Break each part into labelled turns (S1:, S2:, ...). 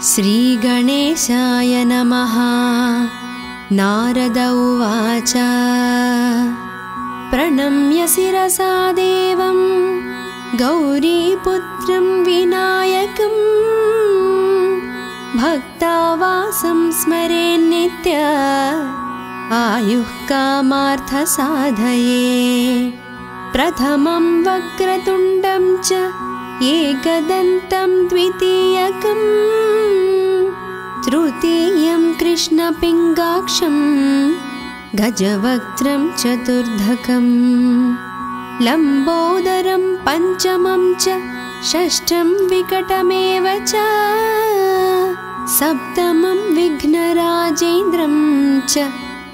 S1: श्रीगणेशाय नमः। नारद उवाच प्रणम्य शिरसा देवं गौरीपुत्रं विनायकं भक्तावासं स्मरेन्नित्य आयुः कामार्थसाधये। प्रथमं वक्रतुण्डं च एकदन्तं द्वितीयकं तृतीयं कृष्णपिङ्गाक्षं गजवक्त्रं चतुर्धकं लम्बोदरं पञ्चमं च षष्ठं विकटमेव च सप्तमं विघ्नराजेन्द्रं च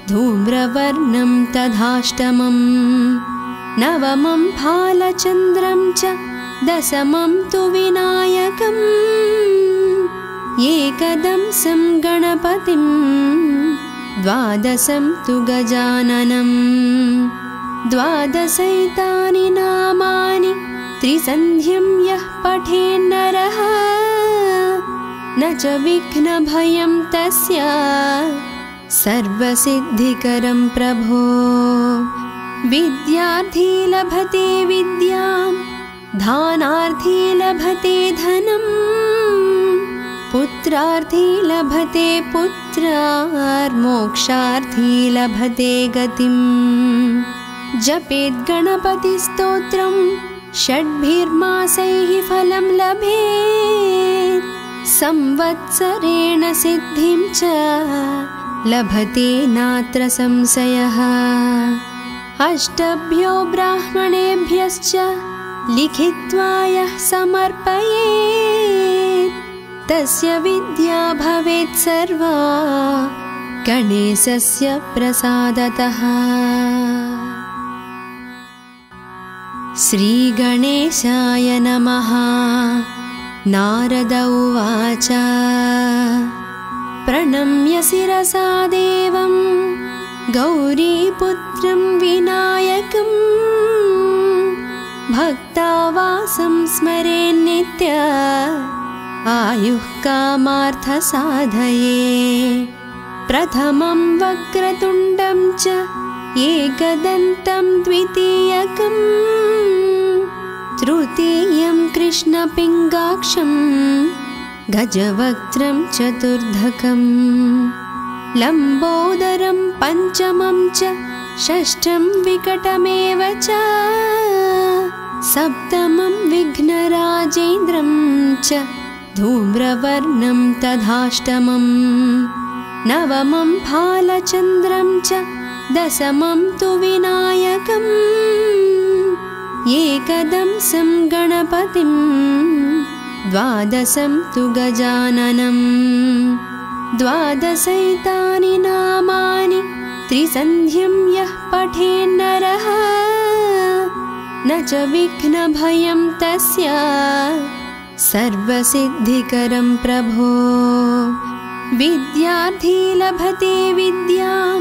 S1: धूम्रवर्णं तथाष्टमं नवमं भालचन्द्रं च दशमं तु विनायकम् एकदंसं गणपतिं द्वादशं तु गजाननं द्वादशैतानि नामानि त्रिसन्ध्यं यः पठेन्नरः न च विघ्नभयं तस्य सर्वसिद्धिकरं प्रभो। विद्यार्थी लभते विद्यां धानार्थी लभते धनं पुत्रार्थी लभते पुत्रार्मोक्षार्थी लभते गतिं। जपेत् गणपतिस्तोत्रं षड्भिर्मासैः फलं लभेत् संवत्सरेण सिद्धिं च लभते नात्र संशयः। अष्टभ्यो ब्राह्मणेभ्यश्च लिखित्वा यः समर्पयेत् तस्य विद्या भवेत् सर्वा गणेशस्य प्रसादतः। श्रीगणेशाय नमः। नारद उवाच प्रणम्य शिरसा देवं गौरीपुत्रं विनायकं भक्तावासं स्मरेन्नित्य आयुः कामार्थसाधये। प्रथमं वक्रतुण्डं च एकदन्तं द्वितीयकं तृतीयं कृष्णपिङ्गाक्षं गजवक्त्रं चतुर्धकं लम्बोदरं पञ्चमं च षष्ठं विकटमेव च सप्तमं विघ्नराजेन्द्रं च धूम्रवर्णं तथाष्टमं नवमं भालचन्द्रं च दशमं तु विनायकम् एकदंसं गणपतिं द्वादशं तु गजाननं द्वादशैतानि नामानि त्रिसन्ध्यं यः पठेन्नरः न च विघ्नभयं तस्य सर्वसिद्धिकरं प्रभो। विद्यार्थी लभते विद्यां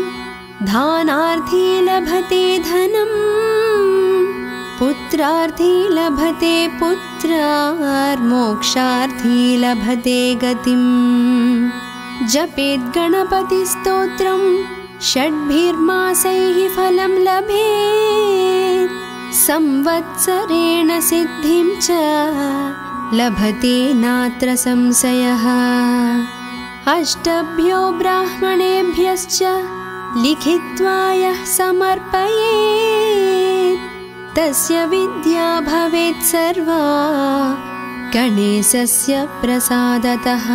S1: धानार्थी लभते धनं पुत्रार्थी लभते पुत्रार्मोक्षार्थी लभते गतिं। जपेत् गणपतिस्तोत्रं षड्भिर्मासैः फलं लभेत् संवत्सरेण सिद्धिं च लभते नात्र संशयः। अष्टभ्यो ब्राह्मणेभ्यश्च लिखित्वा यः समर्पयेत् तस्य विद्या भवेत् सर्वा गणेशस्य प्रसादतः।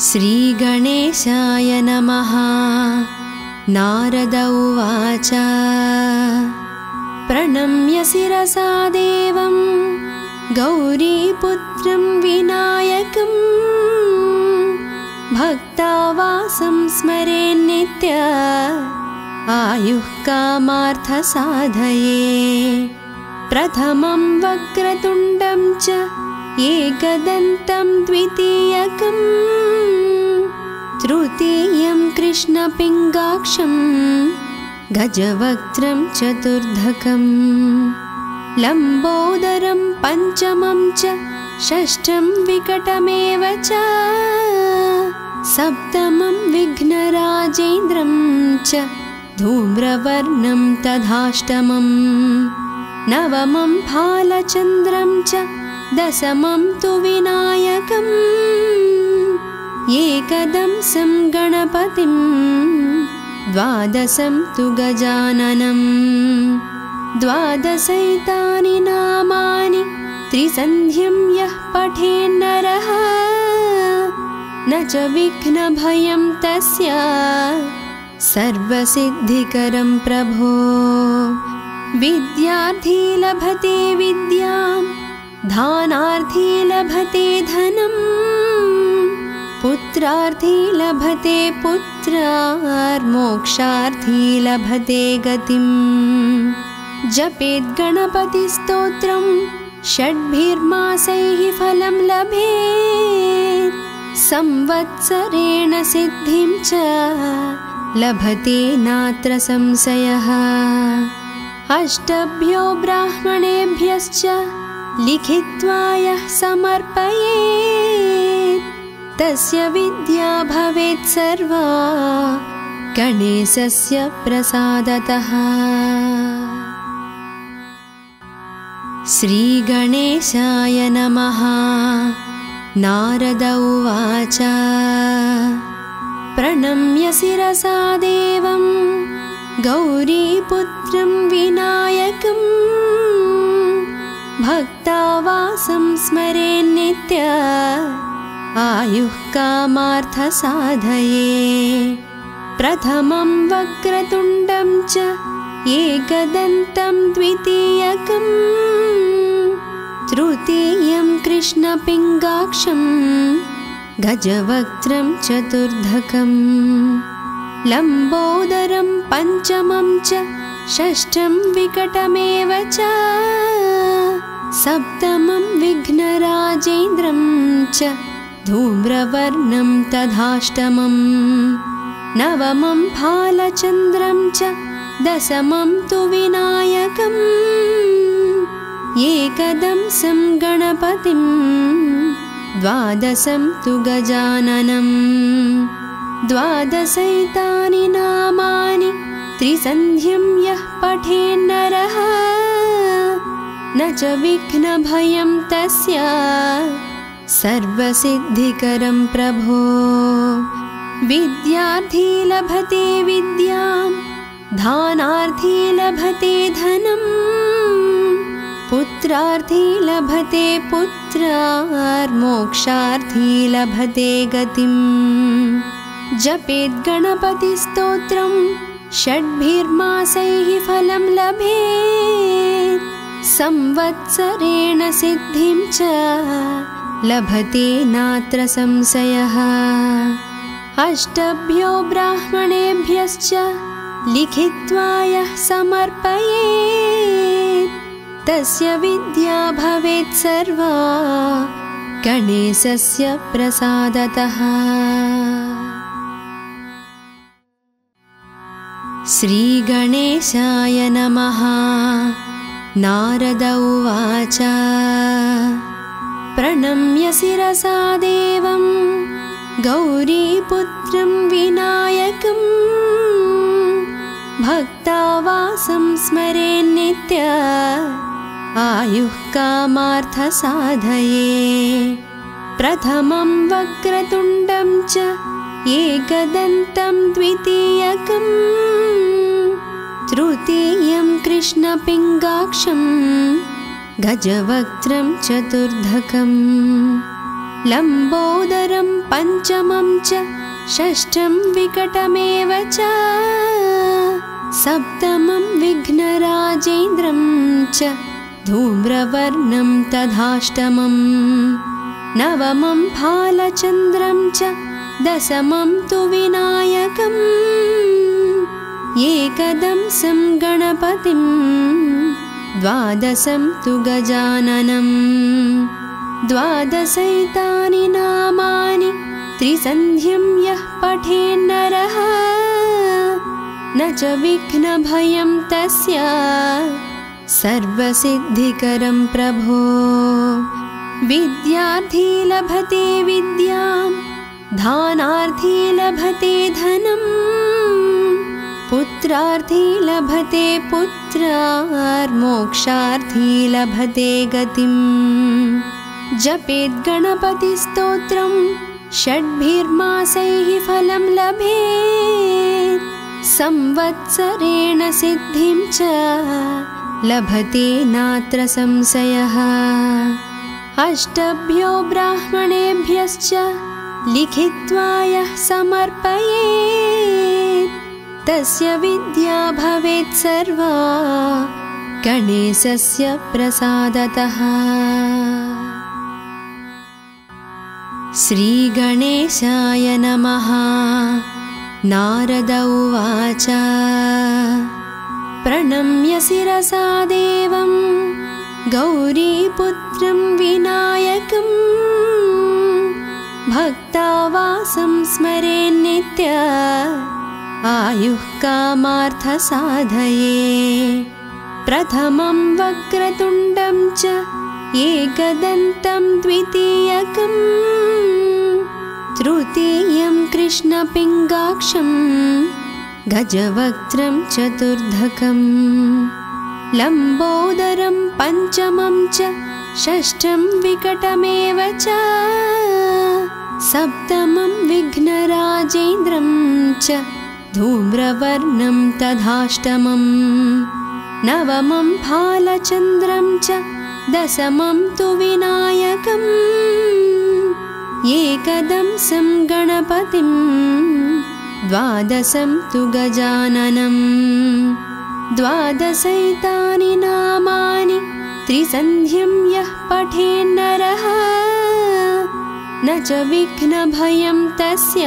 S1: श्रीगणेशाय नमः। नारद उवाच प्रणम्य शिरसा देवं गौरीपुत्रं विनायकं भक्तावासं स्मरेन्नित्य आयुः कामार्थसाधये। प्रथमं वक्रतुण्डं च एकदन्तं द्वितीयकं तृतीयं कृष्णपिङ्गाक्षं गजवक्त्रं चतुर्धकं लम्बोदरं पञ्चमं च षष्ठं विकटमेव च सप्तमं विघ्नराजेन्द्रं च धूम्रवर्णं तथाष्टमं नवमं फालचन्द्रं च दशमं तु विनायकम् एकदंसं गणपतिं द्वादशं तु गजाननं द्वादशैतानि नामानि त्रिसन्ध्यं यः पठेन्नरः न च विघ्नभयं तस्य सर्वसिद्धिकरं प्रभो। विद्यार्थी लभते विद्यां दानार्थी लभते धनम् पुत्रार्थी लभते पुत्रार्मोक्षार्थी लभते गतिम्। जपेत् गणपतिस्तोत्रं षड्भिर्मासैः फलं लभेत् संवत्सरेण सिद्धिं च लभते नात्र संशयः। अष्टभ्यो ब्राह्मणेभ्यश्च लिखित्वा यः समर्पयेत् तस्य विद्या भवेत् सर्वा गणेशस्य प्रसादतः। श्रीगणेशाय नमः। नारद उवाच प्रणम्य शिरसा देवं गौरीपुत्रं विनायकं भक्तावासं स्मरेन्नित्य आयुः कामार्थसाधये। प्रथमं वक्रतुण्डं च एकदन्तं द्वितीयकम् तृतीयं कृष्णपिङ्गाक्षं गजवक्त्रं चतुर्धकं लम्बोदरं पञ्चमं च षष्ठं विकटमेव च सप्तमं विघ्नराजेन्द्रं च धूम्रवर्णं तथाष्टमं नवमं फालचन्द्रं च दशमं तु विनायकम् एकदंसं गणपतिं द्वादशं तु गजाननं द्वादशैतानि नामानि त्रिसन्ध्यं यः पठेन्नरः न च विघ्नभयं तस्य सर्वसिद्धिकरं प्रभो। विद्यार्थी लभते विद्यां दानार्थी लभते धनम् पुत्रार्थी लभते पुत्रार्मोक्षार्थी लभते गतिम्। जपेत् गणपतिस्तोत्रं षड्भिर्मासैः फलं लभेत् संवत्सरेण सिद्धिं च लभते नात्र संशयः। अष्टभ्यो ब्राह्मणेभ्यश्च लिखित्वा यः समर्पयेत् तस्य विद्या भवेत् सर्वा गणेशस्य प्रसादतः। श्रीगणेशाय नमः। नारद उवाच प्रणम्य शिरसा देवं गौरीपुत्रं विनायकं भक्तावासं स्मरेन्नित्य आयुः कामार्थसाधये। प्रथमं वक्रतुण्डं च एकदन्तं द्वितीयकम् तृतीयं कृष्णपिङ्गाक्षं गजवक्त्रं चतुर्धकं लम्बोदरं पञ्चमं च षष्ठं विकटमेव च सप्तमं विघ्नराजेन्द्रं च धूम्रवर्णं तथाष्टमं नवमं फालचन्द्रं च दशमं तु विनायकम् एकदंसं गणपतिं द्वादशं तु गजाननं द्वादशैतानि नामानि त्रिसन्ध्यं यः पठेन्नरः न च विघ्नभयं तस्य सर्वसिद्धिकरं प्रभो। विद्यार्थी लभते विद्यां दानार्थी लभते धनं पुत्रार्थी लभते पुत्रार्मोक्षार्थी लभते गतिम् जपेत् गणपतिस्तोत्रं षड्भिर्मासैः फलं लभेत् संवत्सरेण सिद्धिं च लभते नात्र संशयः अष्टभ्यो ब्राह्मणेभ्यश्च लिखित्वा यः समर्पयेत् तस्य विद्या भवेत् सर्वा गणेशस्य प्रसादतः। श्रीगणेशाय नमः। नारद उवाच प्रणम्य शिरसा देवं गौरीपुत्रं विनायकं भक्तावासं स्मरेन्नित्य आयुः कामार्थसाधये प्रथमं वक्रतुण्डं च एकदन्तं द्वितीयकं तृतीयं कृष्णपिङ्गाक्षं गजवक्त्रं चतुर्धकं लम्बोदरं पञ्चमं च षष्ठं विकटमेव च सप्तमं विघ्नराजेन्द्रं च धूम्रवर्णं तथाष्टमं नवमं भालचन्द्रं च दशमं तु विनायकम् एकदंसं गणपतिं द्वादशं तु गजाननं द्वादशैतानि नामानि त्रिसन्ध्यं यः पठेन्नरः न च विघ्नभयं तस्य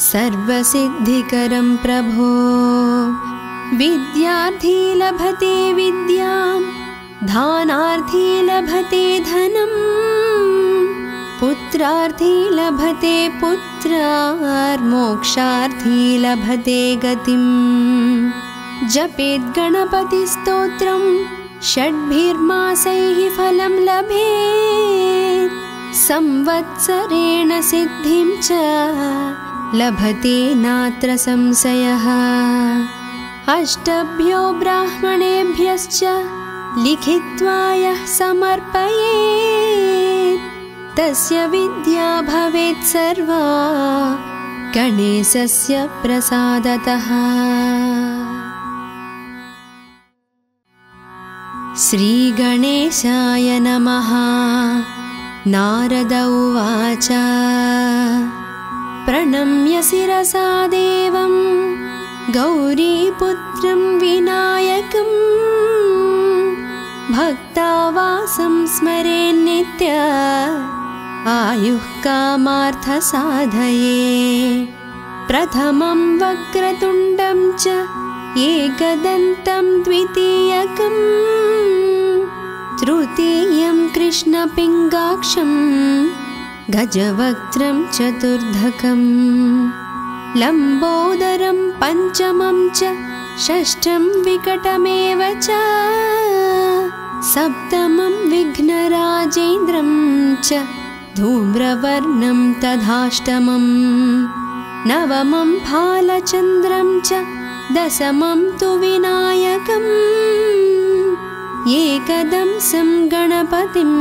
S1: सर्वसिद्धिकरं प्रभो विद्यार्थी लभते विद्यां दानार्थी लभते धनं पुत्रार्थी लभते पुत्रार्मोक्षार्थी लभते गतिम् जपेत् गणपतिस्तोत्रं षड्भिर्मासैः फलं लभेत् संवत्सरेण सिद्धिं च लभते नात्र संशयः अष्टभ्यो ब्राह्मणेभ्यश्च लिखित्वा यः समर्पयेत् तस्य विद्या भवेत् सर्वा गणेशस्य प्रसादतः। श्रीगणेशाय नमः। नारद उवाच प्रणम्य शिरसा देवं गौरीपुत्रं विनायकं भक्तावासं स्मरेन्नित्य आयुः कामार्थसाधये प्रथमं वक्रतुण्डं च एकदन्तं द्वितीयकं तृतीयं कृष्णपिङ्गाक्षं गजवक्त्रं चतुर्धकं लम्बोदरं पञ्चमं च षष्ठं विकटमेव च सप्तमं विघ्नराजेन्द्रं च धूम्रवर्णं तथाष्टमं नवमं भालचन्द्रं च दशमं तु विनायकम् एकदंसं गणपतिं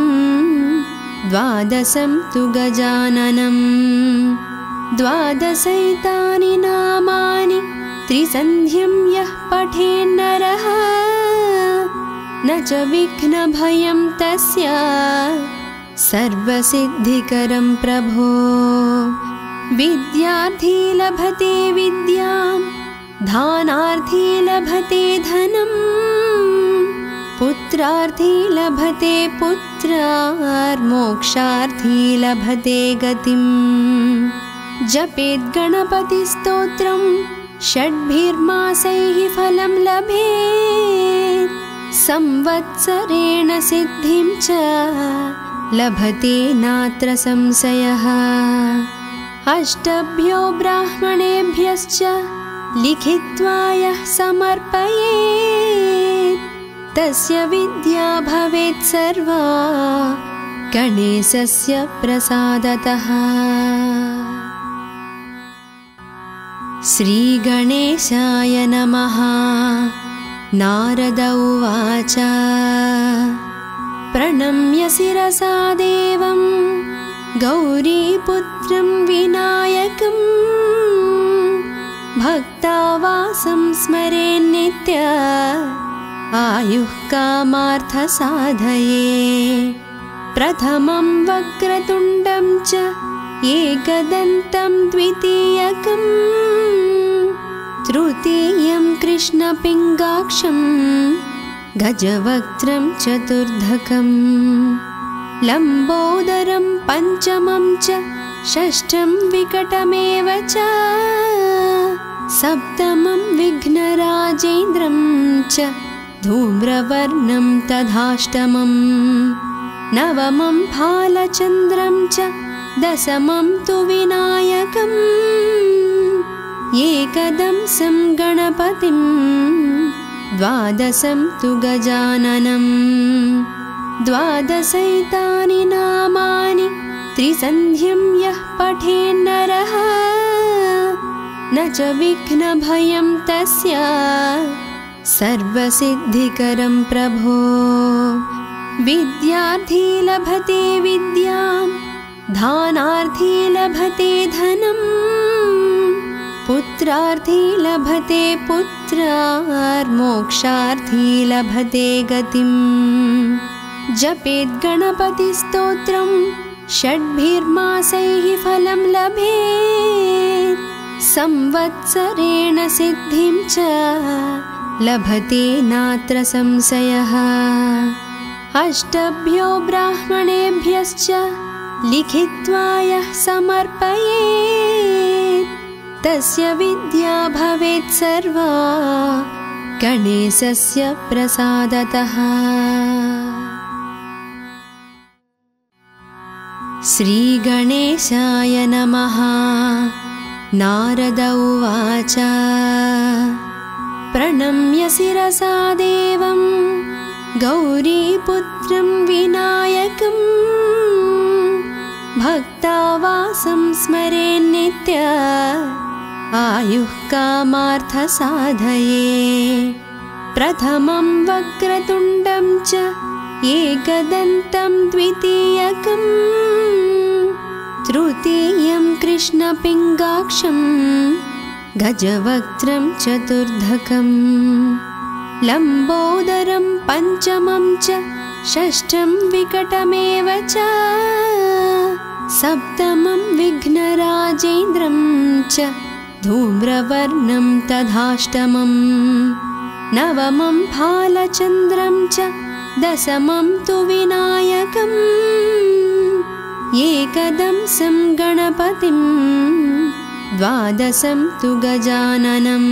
S1: द्वादशं तु गजाननं द्वादशैतानि नामानि त्रिसन्ध्यं यः पठेन्नरः न च विघ्नभयं तस्य सर्वसिद्धिकरं प्रभो विद्यार्थी लभते विद्यां दानार्थी लभते धनं पुत्रार्थी लभते पुत्रार्मोक्षार्थी लभते गतिम् जपेत् गणपतिस्तोत्रं षड्भिर्मासैः फलं लभेत् संवत्सरेण सिद्धिं च लभते नात्र संशयः अष्टभ्यो ब्राह्मणेभ्यश्च लिखित्वा यः समर्पयेत् तस्य विद्या भवेत् सर्वा गणेशस्य प्रसादतः। श्रीगणेशाय नमः। नारद उवाच प्रणम्य शिरसा देवं गौरीपुत्रं विनायकं भक्तावासं स्मरेन्नित्य आयुः कामार्थसाधये। प्रथमं वक्रतुण्डं च एकदन्तं द्वितीयकं तृतीयं कृष्णपिङ्गाक्षं गजवक्त्रं चतुर्धकं लम्बोदरं पञ्चमं च षष्ठं विकटमेव च सप्तमं विघ्नराजेन्द्रं च धूम्रवर्णं तथाष्टमं नवमं फालचन्द्रं च दशमं तु विनायकम् एकदंसं गणपतिं द्वादशं तु गजाननं द्वादशैतानि नामानि त्रिसन्ध्यं यः पठेन्नरः न च विघ्नभयं तस्य सर्वसिद्धिकरं प्रभो। विद्यार्थी लभते विद्यां दानार्थी लभते धनं पुत्रार्थी लभते पुत्रार्मोक्षार्थी लभते गतिं। जपेत् गणपतिस्तोत्रं षड्भिर्मासैः फलं लभेत् संवत्सरेण सिद्धिं च लभते नात्र संशयः। अष्टभ्यो ब्राह्मणेभ्यश्च लिखित्वा यः समर्पयेत् तस्य विद्या भवेत् सर्वा गणेशस्य प्रसादतः। श्रीगणेशाय नमः। नारद उवाच प्रणम्य शिरसा देवं गौरीपुत्रं विनायकं भक्तावासं स्मरेन्नित्य आयुः कामार्थसाधये। प्रथमं वक्रतुण्डं च एकदन्तं द्वितीयकं तृतीयं कृष्णपिङ्गाक्षं गजवक्त्रं चतुर्धकं लम्बोदरं पञ्चमं च षष्ठं विकटमेव च सप्तमं विघ्नराजेन्द्रं च धूम्रवर्णं तथाष्टमं नवमं फालचन्द्रं च दशमं तु विनायकम् एकदंसं गणपतिं द्वादशं तु गजाननं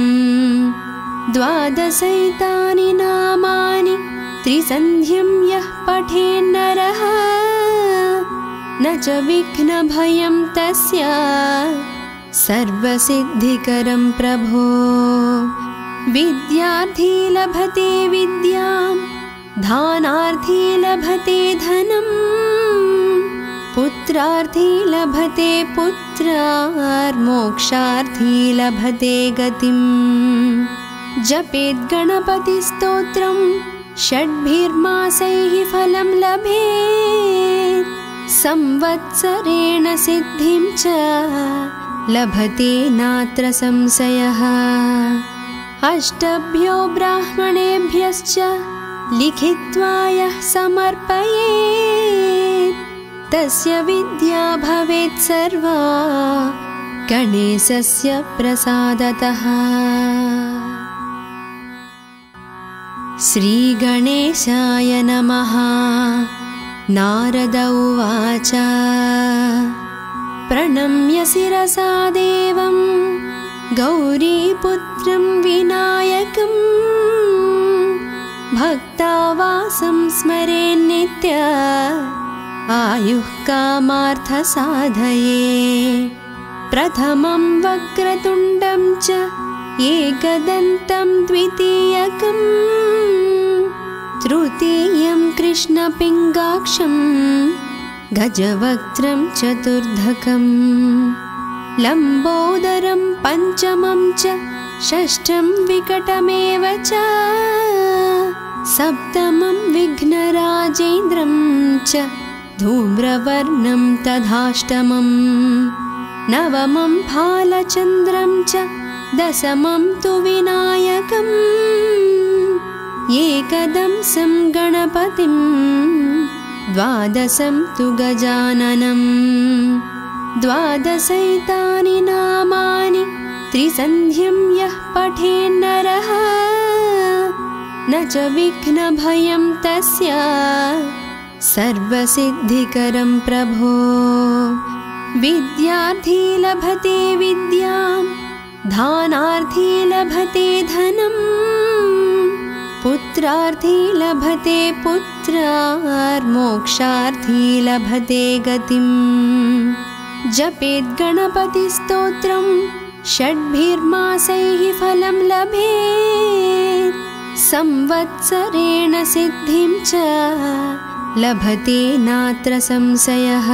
S1: द्वादशैतानि नामानि त्रिसन्ध्यं यः पठेन्नरः न च विघ्नभयं तस्य सर्वसिद्धिकरं प्रभो। विद्यार्थी लभते विद्यां दानार्थी लभते धनं पुत्रार्थी लभते पुत्रार्मोक्षार्थी लभते गतिं। जपेत् गणपतिस्तोत्रं षड्भिर्मासैः फलं लभेत् संवत्सरेण सिद्धिं च लभते नात्र संशयः। अष्टभ्यो ब्राह्मणेभ्यश्च लिखित्वा यः समर्पयेत् तस्य विद्या भवेत् सर्वा गणेशस्य प्रसादतः। श्रीगणेशाय नमः। नारद उवाच प्रणम्य शिरसा देवं गौरीपुत्रं विनायकं भक्तावासं स्मरेन्नित्य आयुः कामार्थसाधये। प्रथमं वक्रतुण्डं च एकदन्तं द्वितीयकं तृतीयं कृष्णपिङ्गाक्षं गजवक्त्रं चतुर्धकं लम्बोदरं पञ्चमं च षष्ठं विकटमेव च सप्तमं विघ्नराजेन्द्रं च धूम्रवर्णं तथाष्टमं नवमं फालचन्द्रं च दशमं तु विनायकम् एकदंसं गणपतिं द्वादशं तु गजाननं द्वादशैतानि नामानि त्रिसन्ध्यं यः पठेन्नरः न च विघ्नभयं तस्य सर्वसिद्धिकरं प्रभो विद्यार्थी लभते विद्यां धानार्थी लभते धनं पुत्रार्थी लभते पुत्रार्मोक्षार्थी लभते गतिं जपेत् गणपतिस्तोत्रं षड्भिर्मासैः फलं लभेत् संवत्सरेण सिद्धिं च लभते नात्र संशयः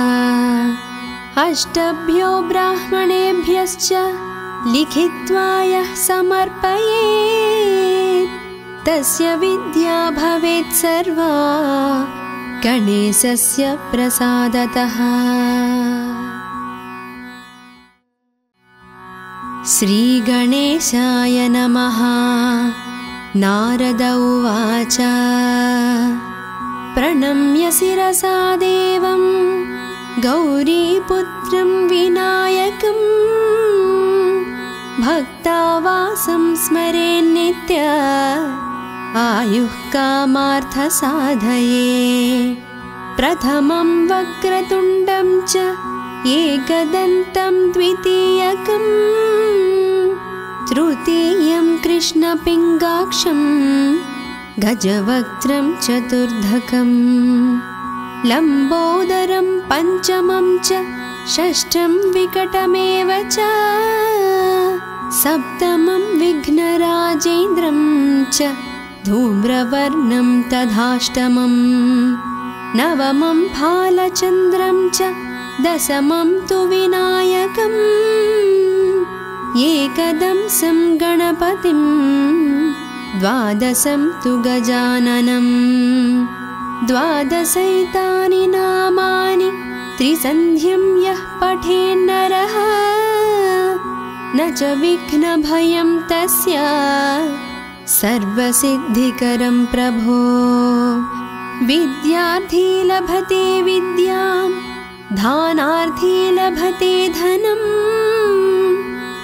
S1: अष्टभ्यो ब्राह्मणेभ्यश्च लिखित्वा यः समर्पयेत् तस्य विद्या भवेत् सर्वा गणेशस्य प्रसादतः। श्रीगणेशाय नमः। नारद उवाच प्रणम्य शिरसा देवं गौरीपुत्रं विनायकम् भक्तावासं स्मरेन्नित्य आयुः कामार्थसाधये प्रथमं वक्रतुण्डं च एकदन्तं द्वितीयकं तृतीयं कृष्णपिङ्गाक्षं गजवक्त्रं चतुर्धकं लम्बोदरं पञ्चमं च षष्ठं विकटमेव च सप्तमं विघ्नराजेन्द्रं च धूम्रवर्णं तथाष्टमं नवमं फालचन्द्रं च दशमं तु विनायकम् एकदंसं गणपतिं द्वादशं तु गजाननं द्वादशैतानि नामानि त्रिसन्ध्यं यः पठेन्नरः न च विघ्नभयं तस्य सर्वसिद्धिकरं प्रभो विद्यार्थी लभते विद्यां धानार्थी लभते धनं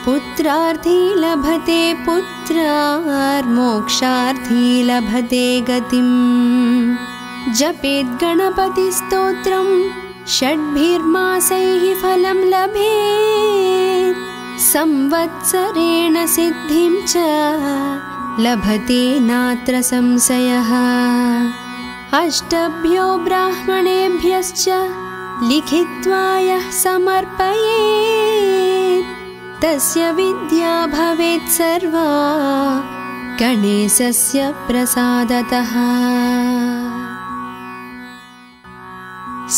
S1: पुत्रार्थी लभते पुत्रार्मोक्षार्थी लभते गतिं जपेत् गणपतिस्तोत्रं षड्भिर्मासैः फलं लभेत् संवत्सरेण सिद्धिं च लभते नात्र संशयः अष्टभ्यो ब्राह्मणेभ्यश्च लिखित्वा यः समर्पयेत् तस्य विद्या भवेत् सर्वा गणेशस्य प्रसादतः।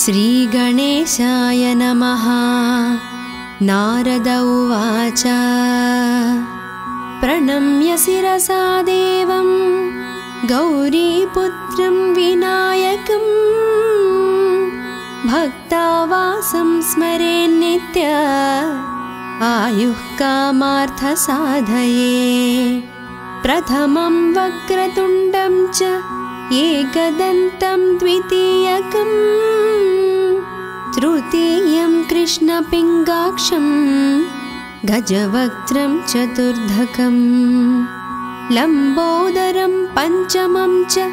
S1: श्रीगणेशाय नमः। नारद उवाच प्रणम्य शिरसा देवं गौरीपुत्रं विनायकम् भक्तावासं स्मरेन्नित्य आयुः कामार्थसाधये प्रथमं वक्रतुण्डं च एकदन्तं द्वितीयकं तृतीयं कृष्णपिङ्गाक्षं गजवक्त्रं चतुर्धकं लम्बोदरं पञ्चमं च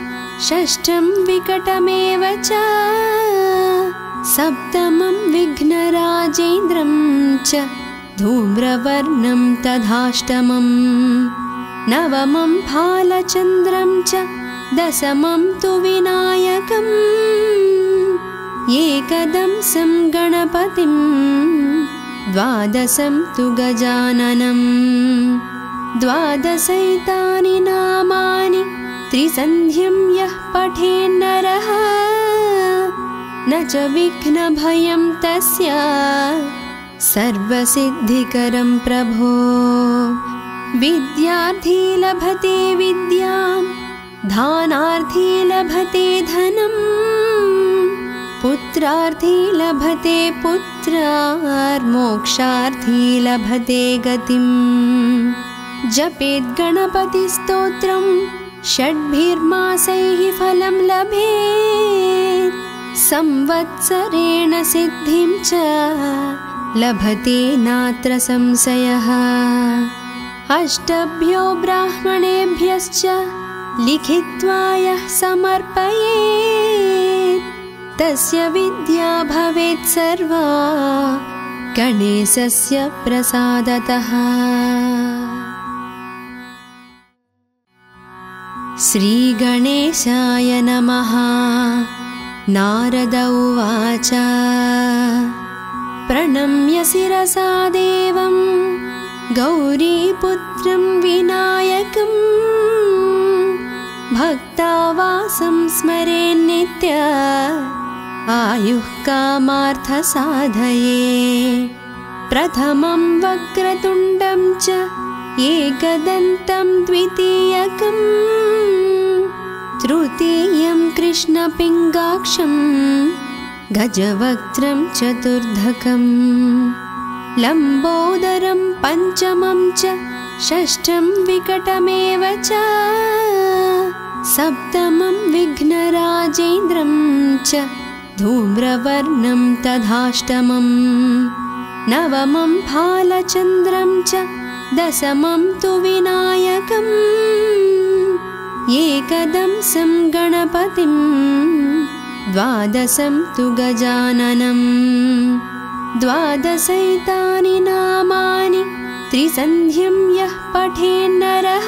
S1: षष्ठं विकटमेव च सप्तमं विघ्नराजेन्द्रं च धूम्रवर्णं तथाष्टमं नवमं फालचन्द्रं च दशमं तु विनायकम् एकदंसं गणपतिं द्वादशं तु गजाननं द्वादशैतानि नामानि त्रिसन्ध्यं यः पठेन्नरः न च विघ्नभयं तस्य सर्वसिद्धिकरं प्रभो। विद्यार्थी लभते विद्यां धानार्थी लभते धनं पुत्रार्थी लभते पुत्रार्मोक्षार्थी लभते गतिम्। जपेद् गणपतिस्तोत्रं षड्भिर्मासैः फलं लभेत् संवत्सरेण सिद्धिं च लभते नात्र संशयः। अष्टभ्यो ब्राह्मणेभ्यश्च लिखित्वा यः समर्पयेत् तस्य विद्या भवेत् सर्वा गणेशस्य प्रसादतः। श्रीगणेशाय नमः। नारद उवाच प्रणम्य शिरसा देवं गौरीपुत्रं विनायकं भक्तावासं स्मरेन्नित्य आयुः कामार्थसाधये। प्रथमं वक्रतुण्डं च एकदन्तं द्वितीयकं तृतीयं कृष्णपिङ्गाक्षं गजवक्त्रं चतुर्धकं लम्बोदरं पञ्चमं च षष्ठं विकटमेव च सप्तमं विघ्नराजेन्द्रं च धूम्रवर्णं तथाष्टमं नवमं भालचन्द्रं च दशमं तु विनायकम् एकदंसं गणपतिं द्वादशं तु गजाननं द्वादशैतानि नामानि त्रिसन्ध्यं यः पठेन्नरः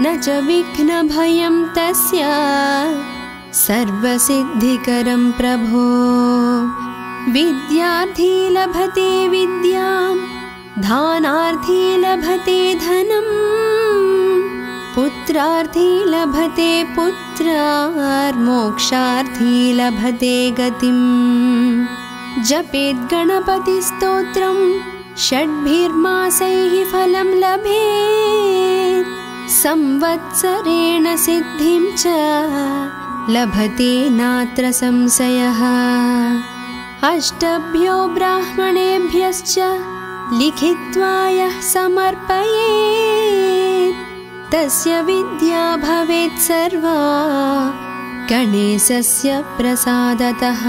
S1: न च विघ्नभयं तस्य सर्वसिद्धिकरं प्रभो। विद्यार्थी लभते विद्यां धानार्थी लभते धनं पुत्रार्थी लभते पुत्रार्मोक्षार्थी लभते गतिम्। जपेद् गणपतिस्तोत्रं षड्भिर्मासैः फलं लभेत् संवत्सरेण सिद्धिं च लभते नात्र संशयः। अष्टभ्यो ब्राह्मणेभ्यश्च लिखित्वा यः समर्पयेत् तस्य विद्या भवेत् सर्वा गणेशस्य प्रसादतः।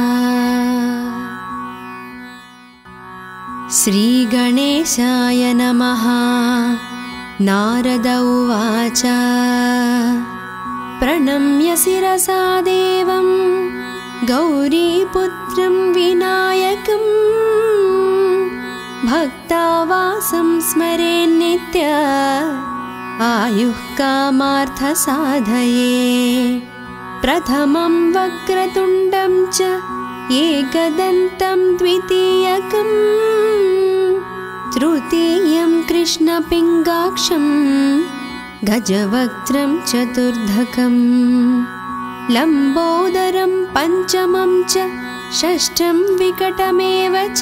S1: श्रीगणेशाय नमः। नारद उवाच प्रणम्य शिरसा देवं गौरीपुत्रं विनायकं भक्तावासं स्मरेन्नित्य आयुः कामार्थसाधये। प्रथमं वक्रतुण्डं च एकदन्तं द्वितीयकं तृतीयं कृष्णपिङ्गाक्षं गजवक्त्रं चतुर्धकं लम्बोदरं पञ्चमं च षष्ठं विकटमेव च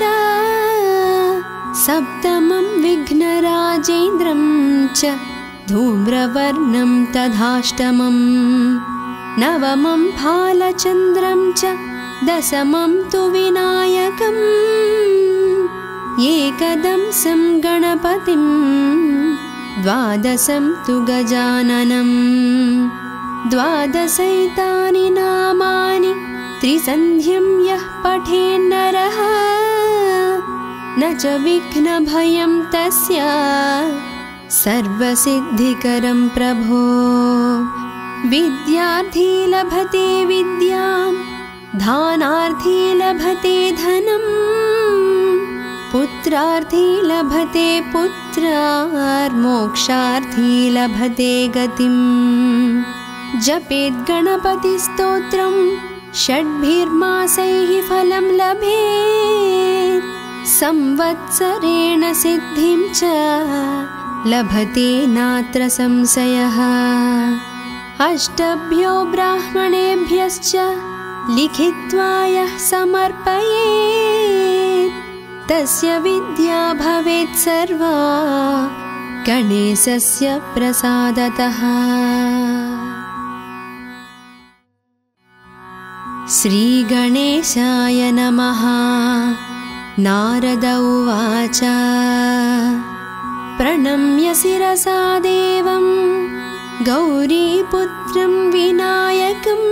S1: सप्तमं विघ्नराजेन्द्रं च धूम्रवर्णं तथाष्टमं नवमं भालचन्द्रं च दशमं तु विनायकम् एकदंसं गणपतिं द्वादशं तु गजाननं द्वादशैतानि नामानि त्रिसन्ध्यं यः पठेन्नरः न च विघ्नभयं तस्य सर्वसिद्धिकरं प्रभो। विद्यार्थी लभते विद्यां धानार्थी लभते धनं पुत्रार्थी लभते पुत्रार्मोक्षार्थी लभते गतिम्। जपेद् गणपतिस्तोत्रं षड्भिर्मासैः फलं लभेत् संवत्सरेण सिद्धिं च लभते नात्र संशयः। अष्टभ्यो ब्राह्मणेभ्यश्च लिखित्वा यः समर्पयेत् तस्य विद्या भवेत् सर्वा गणेशस्य प्रसादतः। श्रीगणेशाय नमः। नारद उवाच प्रणम्य शिरसा देवं गौरीपुत्रं विनायकं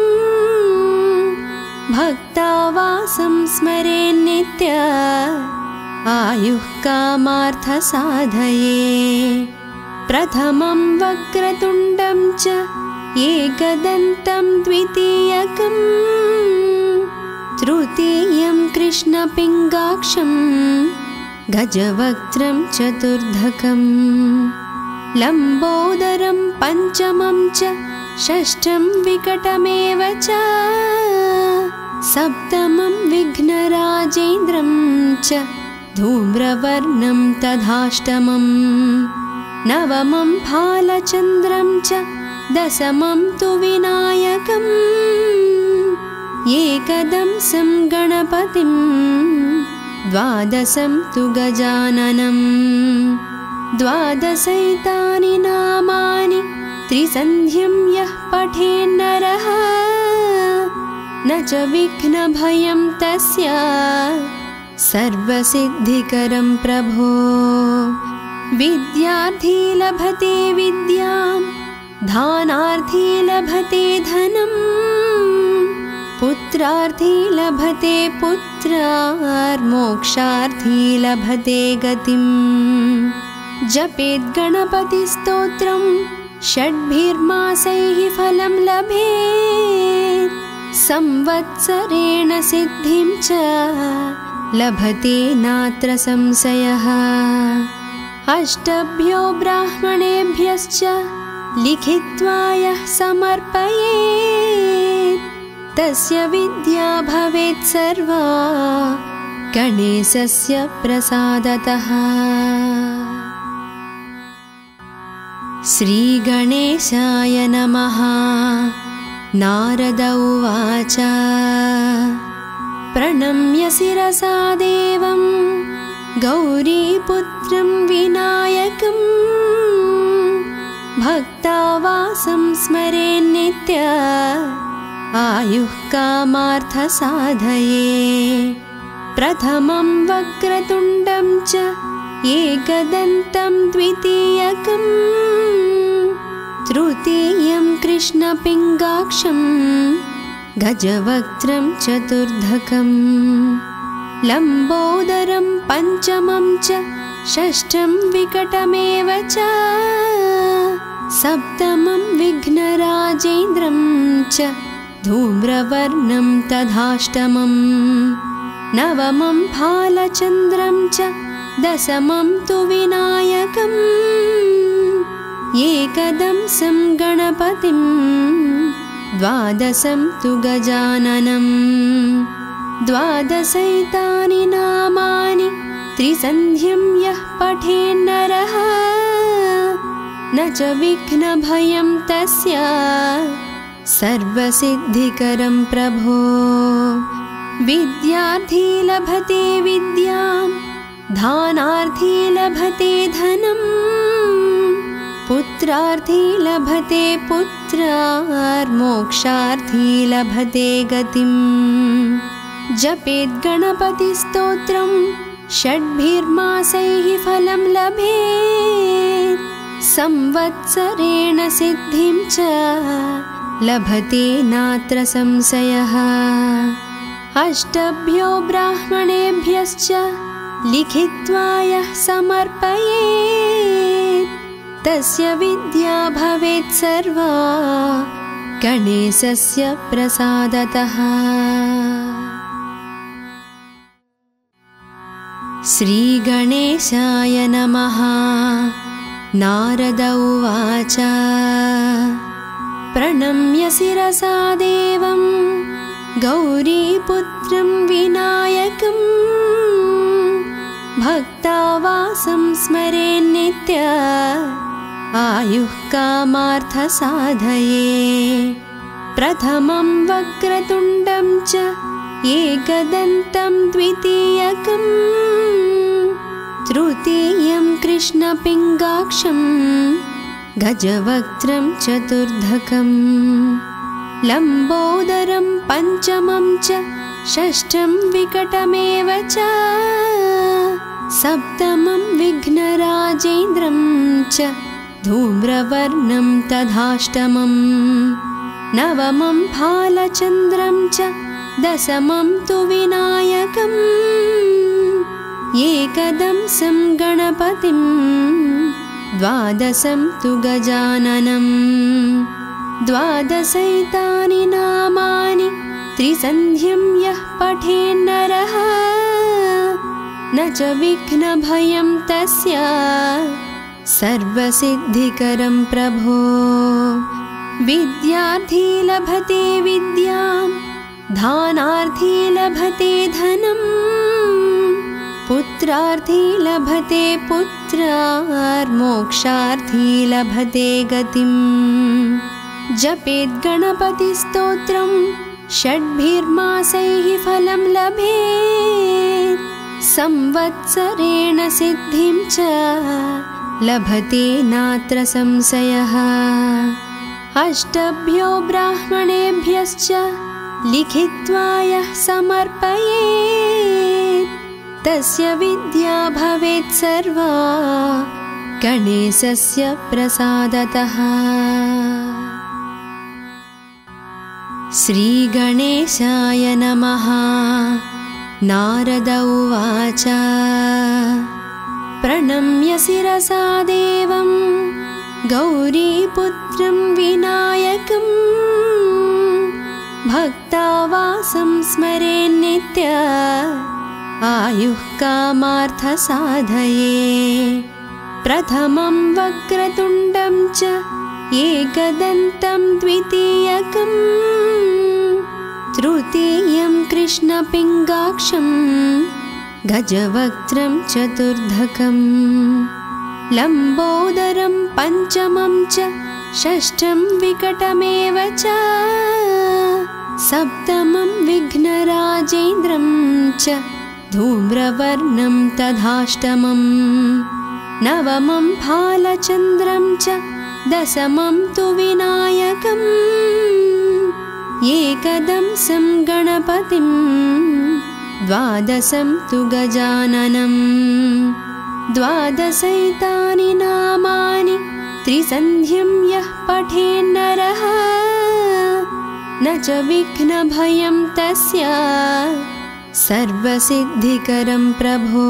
S1: भक्तावासं स्मरेन्नित्य आयुः कामार्थसाधये। प्रथमं वक्रतुण्डं च एकदन्तं द्वितीयकं तृतीयं कृष्णपिङ्गाक्षं गजवक्त्रं चतुर्धकं लम्बोदरं पञ्चमं च षष्ठं विकटमेव च सप्तमं विघ्नराजेन्द्रं च धूम्रवर्णं तथाष्टमं नवमं भालचन्द्रं च दशमं तु विनायकम् एकदंसं गणपतिं द्वादशं तु गजाननं द्वादशैतानि नामानि त्रिसन्ध्यं यः पठेन्नरः न च विघ्नभयं तस्य सर्वसिद्धिकरं प्रभो। विद्यार्थी लभते विद्यां धानार्थी लभते धनं पुत्रार्थी लभते पुत्रार्मोक्षार्थी लभते गतिं। जपेत् गणपतिस्तोत्रं षड्भिर्मासैः फलं लभेत् संवत्सरेण सिद्धिं च लभते नात्र संशयः। अष्टभ्यो ब्राह्मणेभ्यश्च लिखित्वा यः समर्पयेत् तस्य विद्या भवेत् सर्वा गणेशस्य प्रसादतः। श्रीगणेशाय नमः। नारद उवाच प्रणम्य शिरसा देवं गौरीपुत्रं विनायकं भक्तावासं स्मरेन्नित्य आयुः कामार्थसाधये। प्रथमं वक्रतुण्डं च एकदन्तं द्वितीयकं तृतीयं कृष्णपिङ्गाक्षं गजवक्त्रं चतुर्धकं लम्बोदरं पञ्चमं च षष्ठं विकटमेव च सप्तमं विघ्नराजेन्द्रं च धूम्रवर्णं तथाष्टमं नवमं भालचन्द्रं च दशमं तु विनायकम् एकदंसं गणपतिं द्वादशं तु गजाननं द्वादशैतानि नामानि त्रिसन्ध्यं यः पठेन्नरः न च विघ्नभयं तस्य सर्वसिद्धिकरं प्रभो। विद्यार्थी लभते विद्यां धानार्थी लभते धनं पुत्रार्थी लभते पुत्रार्मोक्षार्थी लभते गतिं। जपेत् गणपतिस्तोत्रं षड्भिर्मासैः फलं लभेत् संवत्सरेण सिद्धिं च लभते नात्र संशयः। अष्टभ्यो ब्राह्मणेभ्यश्च लिखित्वा यः समर्पयेत् तस्य विद्या भवेत् सर्वा गणेशस्य प्रसादतः। श्रीगणेशाय नमः। नारद उवाच प्रणम्य शिरसा देवं गौरीपुत्रं विनायकं भक्तावासं स्मरेन्नित्य आयुः कामार्थसाधये। प्रथमं वक्रतुण्डं च एकदन्तं द्वितीयकं तृतीयं कृष्णपिङ्गाक्षं गजवक्त्रं चतुर्धकं लम्बोदरं पञ्चमं च षष्ठं विकटमेव च सप्तमं विघ्नराजेन्द्रं च धूम्रवर्णं तथाष्टमं नवमं फालचन्द्रं च दशमं तु विनायकम् एकदंसं गणपतिं द्वादशं तु गजाननं द्वादशैतानि नामानि त्रिसन्ध्यं यः पठेन्नरः न च विघ्नभयं तस्य सर्वसिद्धिकरं प्रभो विद्यार्थी लभते विद्यां धानार्थी लभते धनं पुत्रार्थी लभते पुत्रार्मोक्षार्थी लभते गतिं जपेत् गणपतिस्तोत्रं षड्भिर्मासैः फलं लभेत् संवत्सरेण सिद्धिं च लभते नात्र संशयः अष्टभ्यो ब्राह्मणेभ्यश्च लिखित्वा यः समर्पयेत् तस्य विद्या भवेत् सर्वा गणेशस्य प्रसादतः। श्रीगणेशाय नमः। नारद उवाच प्रणम्य शिरसा देवं गौरीपुत्रं विनायकं भक्तावासं स्मरेन्नित्य आयुः कामार्थसाधये प्रथमं वक्रतुण्डं च एकदन्तं द्वितीयकं तृतीयं कृष्णपिङ्गाक्षं गजवक्त्रं चतुर्धकं लम्बोदरं पञ्चमं च षष्ठं विकटमेव च सप्तमं विघ्नराजेन्द्रं च धूम्रवर्णं तथाष्टमं नवमं फालचन्द्रं च दशमं तु विनायकम् एकदंसं गणपतिं द्वादशं तु गजाननं द्वादशैतानि नामानि त्रिसन्ध्यं यः पठेन्नरः न च विघ्नभयं तस्य सर्वसिद्धिकरं प्रभो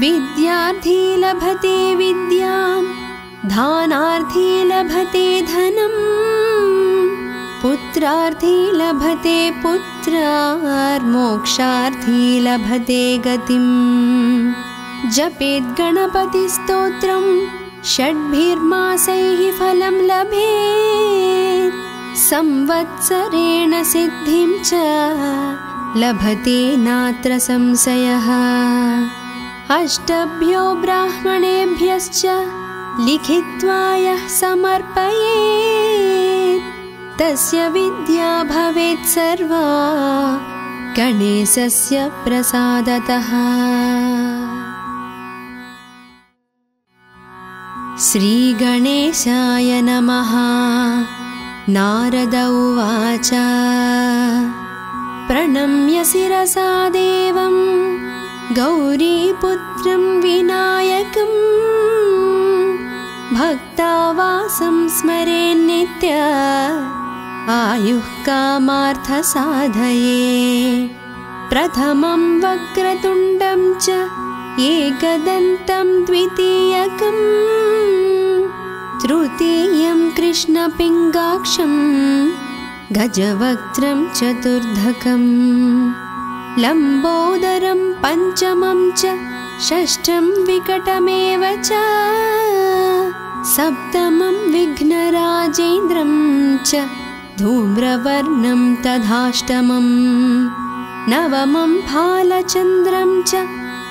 S1: विद्यार्थी लभते विद्यां धानार्थी लभते धनं पुत्रार्थी लभते पुत्रार्मोक्षार्थी लभते गतिं जपेत् गणपतिस्तोत्रं षड्भिर्मासैः फलं लभेत् संवत्सरेण सिद्धिं च लभते नात्र संशयः अष्टभ्यो ब्राह्मणेभ्यश्च लिखित्वा यः समर्पयेत् तस्य विद्या भवेत् सर्वा गणेशस्य प्रसादतः। श्रीगणेशाय नमः। नारद उवाच प्रणम्य शिरसा देवं गौरीपुत्रं विनायकं भक्तावासं स्मरेन्नित्य आयुः कामार्थसाधये प्रथमं वक्रतुण्डं च एकदन्तं द्वितीयकं तृतीयं कृष्णपिङ्गाक्षं गजवक्त्रं चतुर्धकं लम्बोदरं पञ्चमं च षष्ठं विकटमेव च सप्तमं विघ्नराजेन्द्रं च धूम्रवर्णं तथाष्टमं नवमं फालचन्द्रं च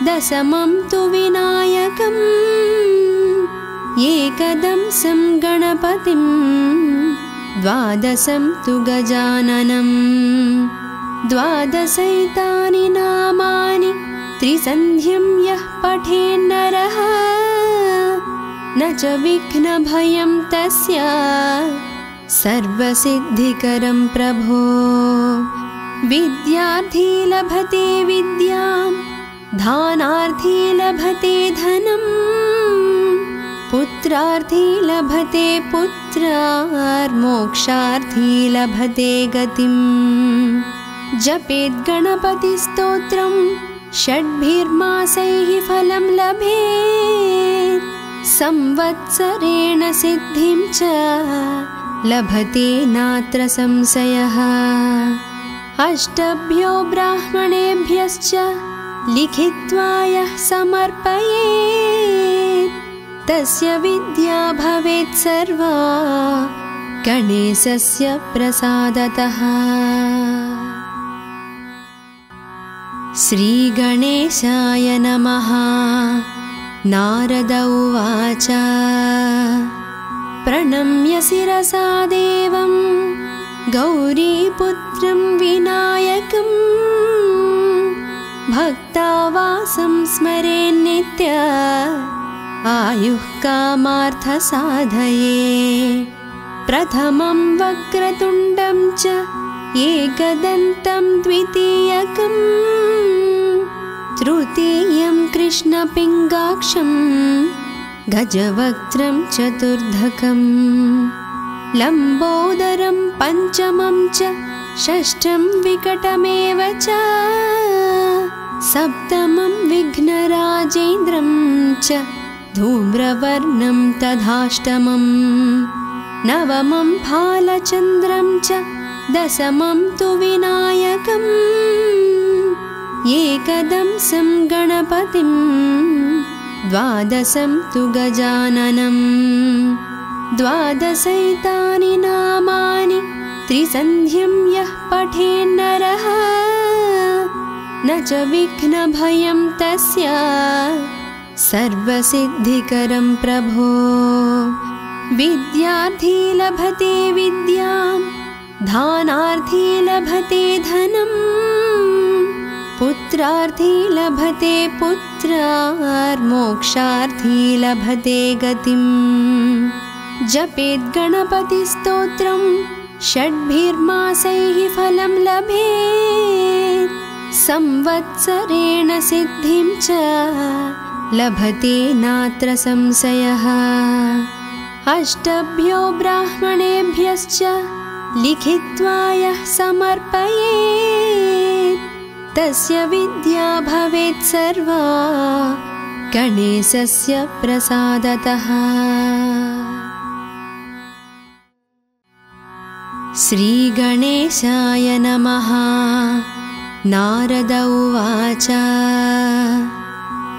S1: दशमं तु विनायकम् एकदंसं गणपतिं द्वादशं तु गजाननम् द्वादशैतानि नामानि त्रिसन्ध्यं यः पठेन्नरः न च विघ्नभयं तस्य सर्वसिद्धिकरं प्रभो। विद्यार्थी लभते विद्यां दानार्थी लभते धनं पुत्रार्थी लभते पुत्रार्मोक्षार्थी लभते गतिम्। जपेत् गणपतिस्तोत्रं षड्भिर्मासैः फलं लभेत् संवत्सरेण सिद्धिं च लभते नात्र संशयः। अष्टभ्यो ब्राह्मणेभ्यश्च लिखित्वा यः समर्पयेत् तस्य विद्या भवेत् सर्वा गणेशस्य प्रसादतः। श्रीगणेशाय नमः। नारद उवाच प्रणम्य शिरसा देवं गौरीपुत्रं विनायकं भक्तावासं स्मरेन्नित्य आयुः कामार्थसाधये। प्रथमं वक्रतुण्डं च एकदन्तं द्वितीयकं तृतीयं कृष्णपिङ्गाक्षं गजवक्त्रं चतुर्धकं लम्बोदरं पञ्चमं च षष्ठं विकटमेव च सप्तमं विघ्नराजेन्द्रं च धूम्रवर्णं तथाष्टमं नवमं भालचन्द्रं च दशमं तु विनायकम् एकदंसं गणपतिं द्वादशं तु गजाननं द्वादशैतानि नामानि त्रिसन्ध्यं यः पठेन्नरः न च विघ्नभयं तस्य सर्वसिद्धिकरं प्रभो। विद्यार्थी लभते विद्यां दानार्थी लभते धनं पुत्रार्थी लभते पुत्रार्मोक्षार्थी लभते गतिम्। जपेत् गणपतिस्तोत्रं षड्भिर्मासैः फलं लभेत् संवत्सरेण सिद्धिं च लभते नात्र संशयः। अष्टभ्यो ब्राह्मणेभ्यश्च लिखित्वा यः समर्पयेत् तस्य विद्या भवेत् सर्वा गणेशस्य प्रसादतः। श्रीगणेशाय नमः। नारद उवाच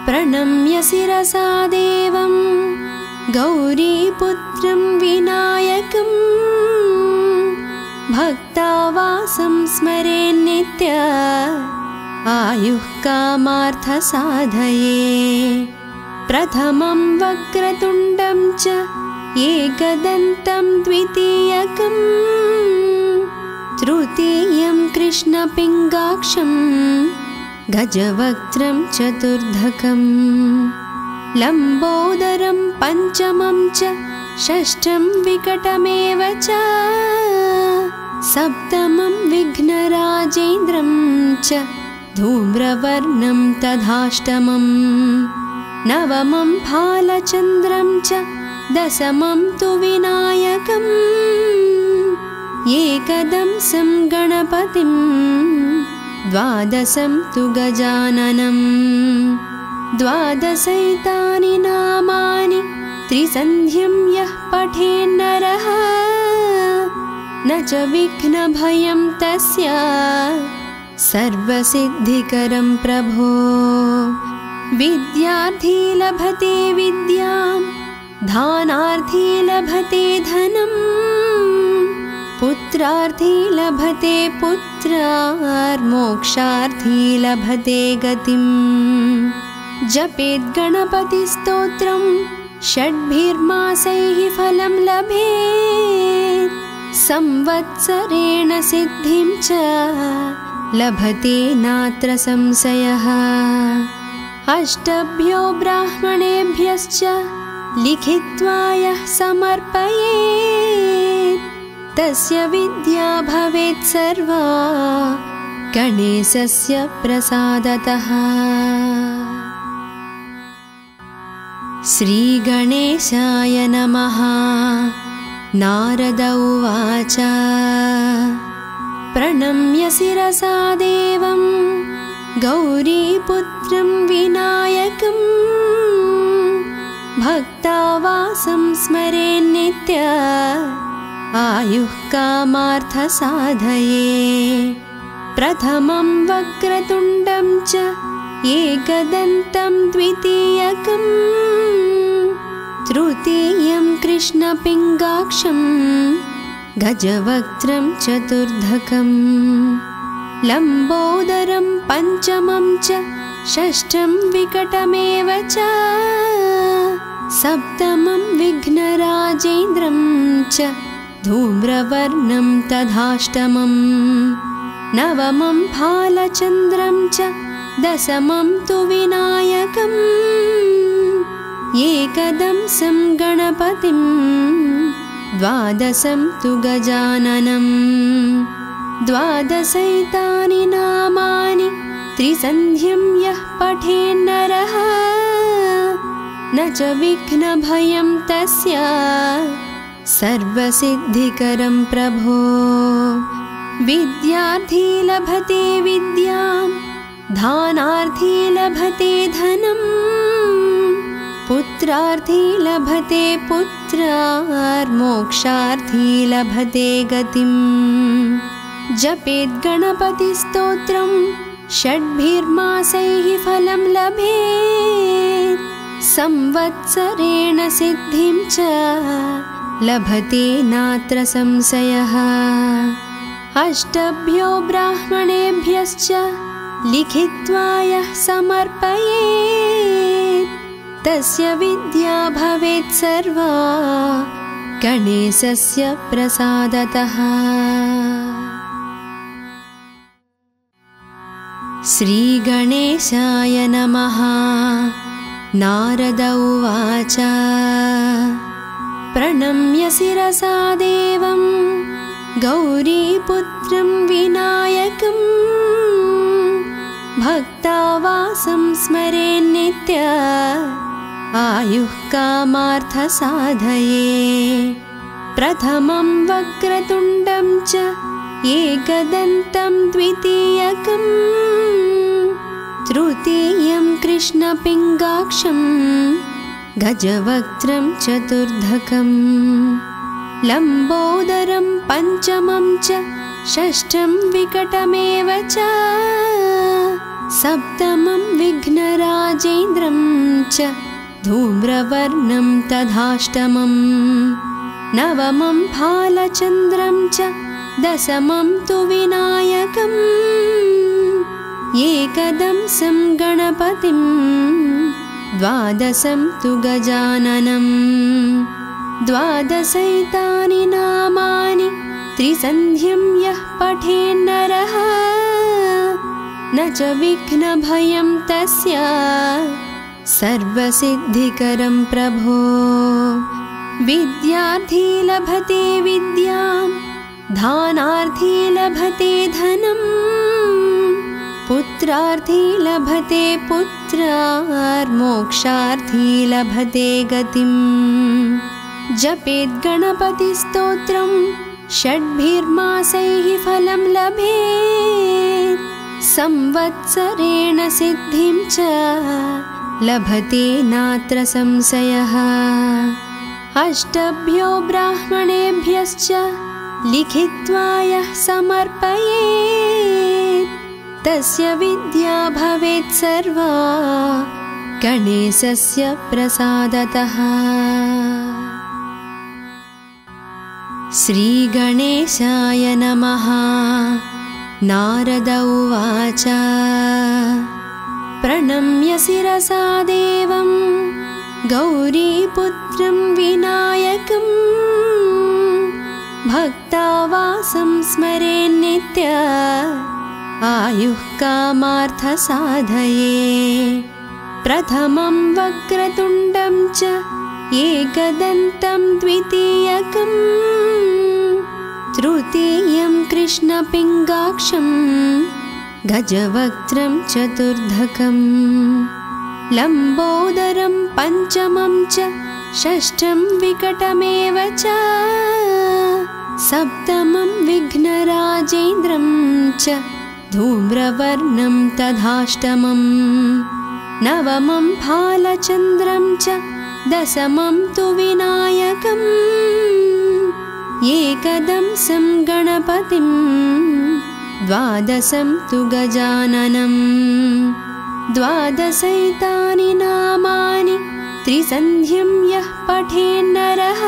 S1: प्रणम्य शिरसा देवं गौरीपुत्रं विनायकं भक्तावासं स्मरेन्नित्य आयुः कामार्थसाधये। प्रथमं वक्रतुण्डं च एकदन्तं द्वितीयकं तृतीयं कृष्णपिङ्गाक्षं गजवक्त्रं चतुर्धकं लम्बोदरं पञ्चमं च षष्ठं विकटमेव च सप्तमं विघ्नराजेन्द्रं च धूम्रवर्णं तथाष्टमं नवमं भालचन्द्रं च दशमं तु विनायकम् एकदंसं गणपतिं द्वादशं तु गजाननं द्वादशैतानि नामानि त्रिसन्ध्यं यः पठेन्नरः न च विघ्नभयं तस्य सर्वसिद्धिकरं प्रभो। विद्यार्थी लभते विद्यां दानार्थी लभते धनं पुत्रार्थी लभते पुत्रार्मोक्षार्थी लभते गतिम्। जपेत् गणपतिस्तोत्रं षड्भिर्मासैः फलं लभेत् संवत्सरेण सिद्धिं च लभते नात्र संशयः। अष्टभ्यो ब्राह्मणेभ्यश्च लिखित्वा यः समर्पयेत् तस्य विद्या भवेत् सर्वा गणेशस्य प्रसादतः। श्रीगणेशाय नमः। नारद उवाच प्रणम्य शिरसा देवं गौरीपुत्रं विनायकं भक्तावासं स्मरेन्नित्य आयुः कामार्थसाधये। प्रथमं वक्रतुण्डं च एकदन्तं द्वितीयकं तृतीयं कृष्णपिङ्गाक्षं गजवक्त्रं चतुर्धकं लम्बोदरं पञ्चमं च षष्ठं विकटमेव च सप्तमं विघ्नराजेन्द्रं च धूम्रवर्णं तथाष्टमं नवमं भालचन्द्रं च दशमं तु विनायकम् एकदंसं गणपतिं द्वादशं तु गजाननं द्वादशैतानि नामानि त्रिसन्ध्यं यः पठेन्नरः न च विघ्नभयं तस्य सर्वसिद्धिकरं प्रभो। विद्यार्थी लभते विद्यां दानार्थी लभते धनं पुत्रार्थी लभते पुत्रार्मोक्षार्थी लभते गतिम्। जपेत् गणपतिस्तोत्रं षड्भिर्मासैः फलं लभेत् संवत्सरेण सिद्धिं च लभते नात्र संशयः। अष्टभ्यो ब्राह्मणेभ्यश्च लिखित्वा यः समर्पयेत् तस्य विद्या भवेत् सर्वा गणेशस्य प्रसादतः। श्रीगणेशाय नमः। नारद उवाच प्रणम्य शिरसा देवं गौरीपुत्रं विनायकं भक्तावासं स्मरेन्नित्य आयुः कामार्थसाधये। प्रथमं वक्रतुण्डं च एकदन्तं द्वितीयकं तृतीयं कृष्णपिङ्गाक्षं गजवक्त्रं चतुर्धकं लम्बोदरं पञ्चमं च षष्ठं विकटमेव च सप्तमं विघ्नराजेन्द्रं च धूम्रवर्णं तथाष्टमं नवमं भालचन्द्रं च दशमं तु विनायकम् एकदंसं गणपतिं द्वादशं तु गजाननं द्वादशैतानि नामानि त्रिसन्ध्यं यः पठेन्नरः न च विघ्नभयं तस्य सर्वसिद्धिकरं प्रभो। विद्यार्थी लभते विद्यां दानार्थी लभते धनं पुत्रार्थी लभते पुत्रार्मोक्षार्थी लभते गतिम्। जपेत् गणपतिस्तोत्रं षड्भिर्मासैः फलं लभेत् संवत्सरेण सिद्धिं च लभते नात्र संशयः। अष्टभ्यो ब्राह्मणेभ्यश्च लिखित्वा यः समर्पयेत् तस्य विद्या भवेत् सर्वा गणेशस्य प्रसादतः। श्रीगणेशाय नमः। नारद उवाच प्रणम्य शिरसा देवं गौरीपुत्रं विनायकं भक्तावासं स्मरेन्नित्य आयुः कामार्थसाधये प्रथमं वक्रतुण्डं च एकदन्तं द्वितीयकं तृतीयं कृष्णपिङ्गाक्षं गजवक्त्रं चतुर्धकं लम्बोदरं पञ्चमं च षष्ठं विकटमेव च सप्तमं विघ्नराजेन्द्रं च धूम्रवर्णं तथाष्टमं नवमं भालचन्द्रं च दशमं तु विनायकम् एकदंसं गणपतिं द्वादशं तु गजाननं द्वादशैतानि नामानि त्रिसन्ध्यं यः पठेन्नरः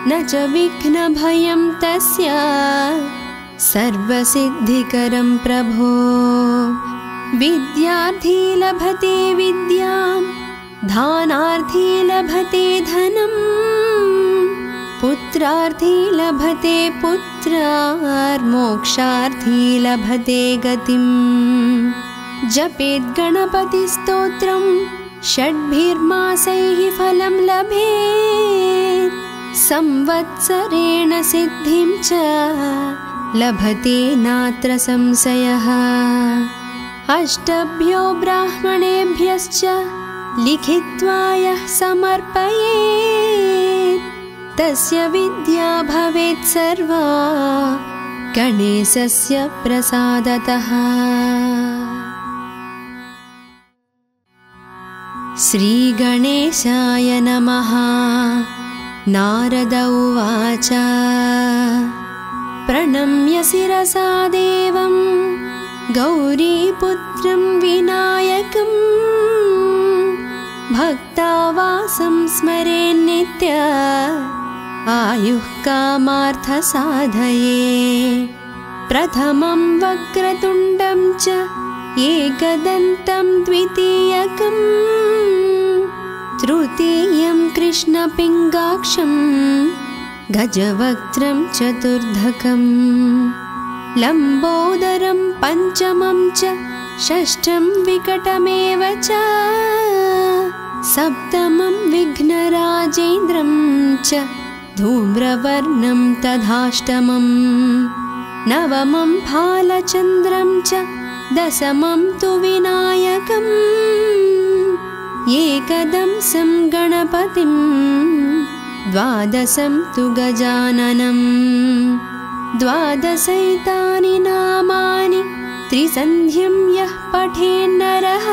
S1: न च विघ्नभयं तस्य सर्वसिद्धिकरं प्रभो विद्यार्थी लभते विद्यां धानार्थी लभते धनं पुत्रार्थी लभते पुत्रार्मोक्षार्थी लभते गतिम् जपेत् गणपतिस्तोत्रं षड्भिर्मासैः फलं लभेत् संवत्सरेण सिद्धिं च लभते नात्र संशयः अष्टभ्यो ब्राह्मणेभ्यश्च लिखित्वा यः समर्पयेत् तस्य विद्या भवेत् सर्वा गणेशस्य प्रसादतः। श्रीगणेशाय नमः। नारद उवाच प्रणम्य शिरसा देवं गौरीपुत्रं विनायकं भक्तावासं स्मरेन्नित्य आयुः कामार्थसाधये प्रथमं वक्रतुण्डं च एकदन्तं द्वितीयकं तृतीयं कृष्णपिङ्गाक्षं गजवक्त्रं चतुर्धकं लम्बोदरं पञ्चमं च षष्ठं विकटमेव च सप्तमं विघ्नराजेन्द्रं च धूम्रवर्णं तथाष्टमं नवमं भालचन्द्रं च दशमं तु विनायकम् एकदंसं गणपतिं द्वादशं तु गजाननं द्वादशैतानि नामानि त्रिसन्ध्यं यः पठेन्नरः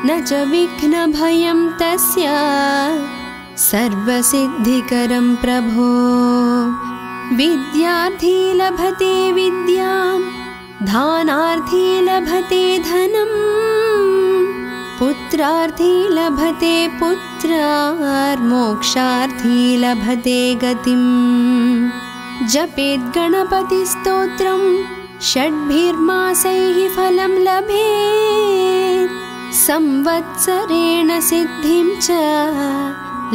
S1: न च विघ्नभयं तस्य सर्वसिद्धिकरं प्रभो विद्यार्थी लभते विद्यां धानार्थी लभते धनं पुत्रार्थी लभते पुत्रार्मोक्षार्थी लभते गतिम् जपेत् गणपतिस्तोत्रं षड्भिर्मासैः फलं लभेत् संवत्सरेण सिद्धिं च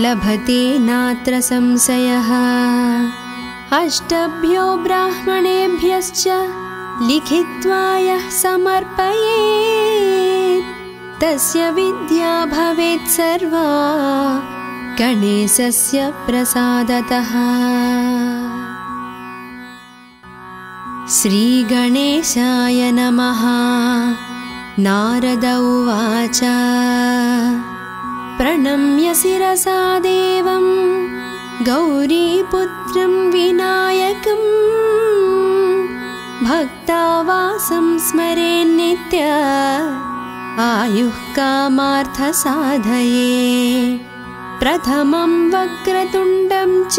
S1: लभते नात्र संशयः अष्टभ्यो ब्राह्मणेभ्यश्च लिखित्वा यः समर्पयेत् तस्य विद्या भवेत् सर्वा गणेशस्य प्रसादतः। श्रीगणेशाय नमः। नारद उवाच प्रणम्य शिरसा देवं गौरीपुत्रं विनायकं भक्तावासं स्मरेन्नित्य आयुः कामार्थसाधये प्रथमं वक्रतुण्डं च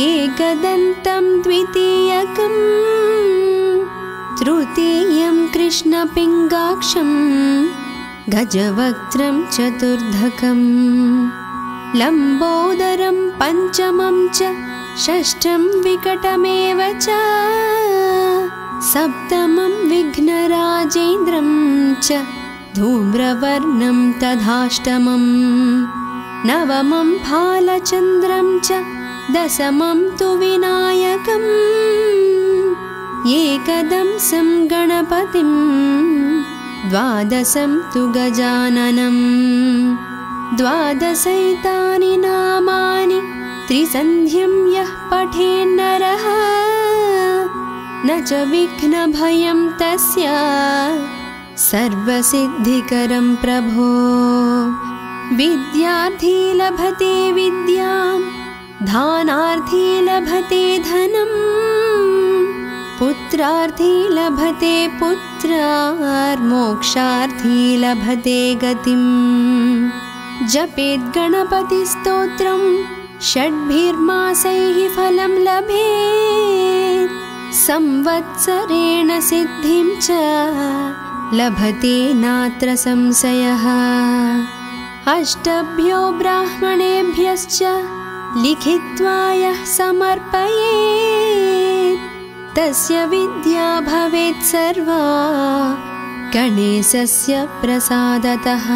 S1: एकदन्तं द्वितीयकं तृतीयं कृष्णपिङ्गाक्षं गजवक्त्रं चतुर्धकं लम्बोदरं पञ्चमं च षष्ठं विकटमेव च सप्तमं विघ्नराजेन्द्रं च धूम्रवर्णं तथाष्टमं नवमं भालचन्द्रं च दशमं तु विनायकम् एकदंसं गणपतिं द्वादशं तु गजाननम् द्वादशैतानि नामानि त्रिसन्ध्यं यः पठेन्नरः न च विघ्नभयं तस्य सर्वसिद्धिकरं प्रभो विद्यार्थी लभते विद्यां धानार्थी लभते धनं पुत्रार्थी लभते पुत्रार्मोक्षार्थी लभते गतिम् जपेत् गणपतिस्तोत्रं षड्भिर्मासैः फलं लभेत् संवत्सरेण सिद्धिं च लभते नात्र संशयः अष्टभ्यो ब्राह्मणेभ्यश्च लिखित्वा यः समर्पयेत् तस्य विद्या भवेत् सर्वा गणेशस्य प्रसादतः।